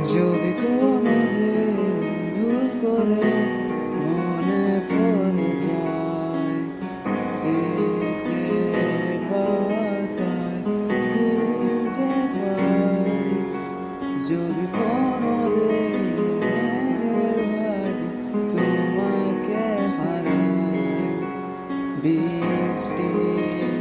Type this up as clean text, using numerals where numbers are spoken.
যদি কোনোদিন ভুল করে মনে পড়ে যায় স্মৃতির পাতায় খুঁজে পাই, যদি কোনোদিন মেঘের ভাঁজে তোমাকে হারাই, বৃষ্টির